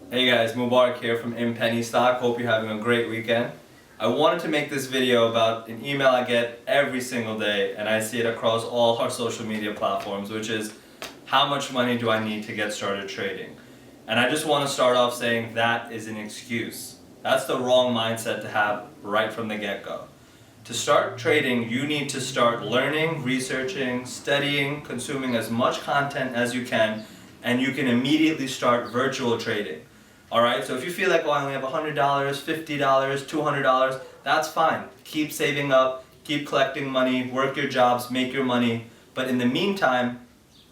Hey guys, Mubarak here from InPennyStock. Hope you're having a great weekend. I wanted to make this video about an email I get every single day, and I see it across all our social media platforms, which is, how much money do I need to get started trading? And I just want to start off saying that is an excuse. That's the wrong mindset to have right from the get-go. To start trading, you need to start learning, researching, studying, consuming as much content as you can, and you can immediately start virtual trading. Alright, so if you feel like, oh, I only have $100, $50, $200, that's fine. Keep saving up, keep collecting money, work your jobs, make your money. But in the meantime,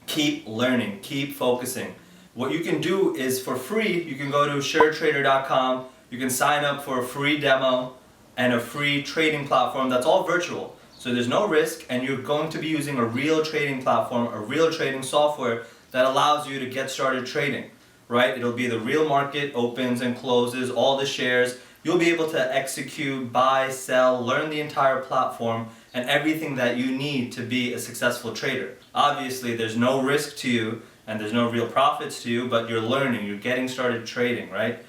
keep learning, keep focusing. What you can do is, for free, you can go to suretrader.com, you can sign up for a free demo and a free trading platform that's all virtual. So there's no risk, and you're going to be using a real trading platform, a real trading software that allows you to get started trading. Right? It'll be the real market, opens and closes, all the shares. You'll be able to execute, buy, sell, learn the entire platform and everything that you need to be a successful trader. Obviously, there's no risk to you and there's no real profits to you, but you're learning, you're getting started trading, right?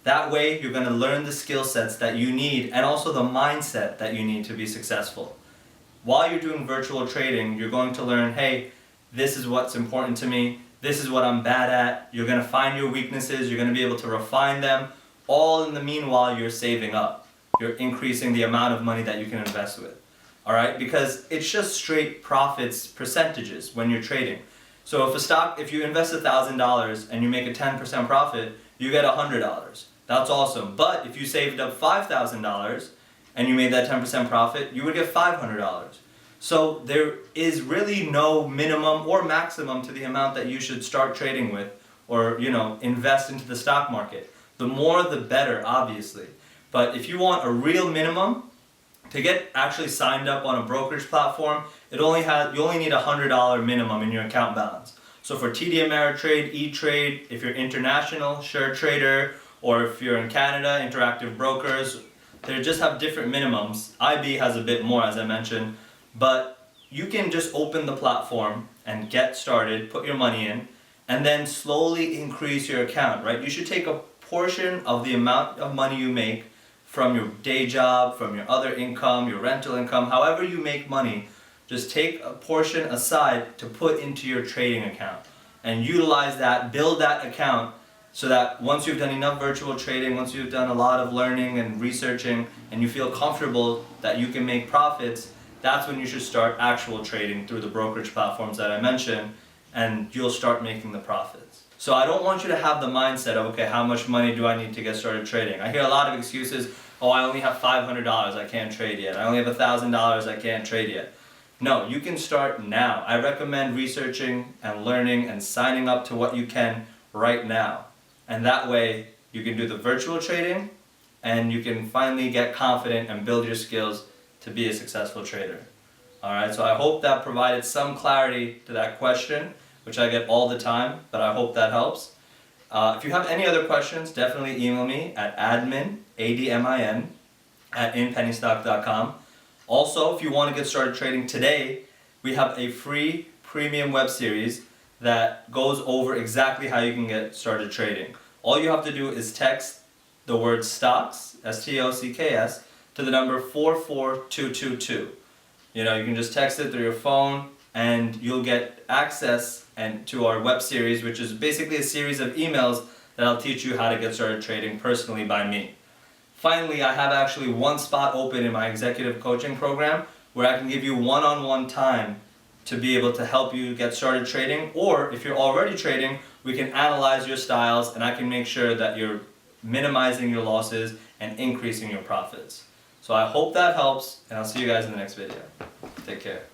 That way, you're going to learn the skill sets that you need and also the mindset that you need to be successful. While you're doing virtual trading, you're going to learn, hey, this is what's important to me. This is what I'm bad at. You're going to find your weaknesses. You're going to be able to refine them. All in the meanwhile, you're saving up. You're increasing the amount of money that you can invest with. Alright? Because it's just straight profits percentages when you're trading. So if you invest $1,000 and you make a 10% profit, you get $100. That's awesome. But if you saved up $5,000 and you made that 10% profit, you would get $500. So there is really no minimum or maximum to the amount that you should start trading with or, invest into the stock market. The more the better, obviously. But if you want a real minimum, to get actually signed up on a brokerage platform, you only need a $100 minimum in your account balance. So for TD Ameritrade, E-Trade, if you're international, SureTrader, or if you're in Canada, Interactive Brokers, they just have different minimums. IB has a bit more, as I mentioned. But you can just open the platform and get started, put your money in, and then slowly increase your account, right? You should take a portion of the amount of money you make from your day job, from your other income, your rental income, however you make money, just take a portion aside to put into your trading account and utilize that, build that account so that once you've done enough virtual trading, once you've done a lot of learning and researching and you feel comfortable that you can make profits, that's when you should start actual trading through the brokerage platforms that I mentioned, and you'll start making the profits. So I don't want you to have the mindset of, okay, how much money do I need to get started trading? I hear a lot of excuses, oh, I only have $500, I can't trade yet. I only have $1,000, I can't trade yet. No, you can start now. I recommend researching and learning and signing up to what you can right now. And that way, you can do the virtual trading, and you can finally get confident and build your skills to be a successful trader. Alright, so I hope that provided some clarity to that question, which I get all the time, but I hope that helps. If you have any other questions, definitely email me at admin, ADMIN, at InPennyStock.com. Also, if you want to get started trading today, we have a free premium web series that goes over exactly how you can get started trading. All you have to do is text the word stocks, STOCKS, to the number 44222. You can just text it through your phone and you'll get access to our web series, which is basically a series of emails that I'll teach you how to get started trading personally by me. Finally, I have actually one spot open in my executive coaching program where I can give you one-on-one time to be able to help you get started trading, or if you're already trading, we can analyze your styles and I can make sure that you're minimizing your losses and increasing your profits. So I hope that helps, and I'll see you guys in the next video. Take care.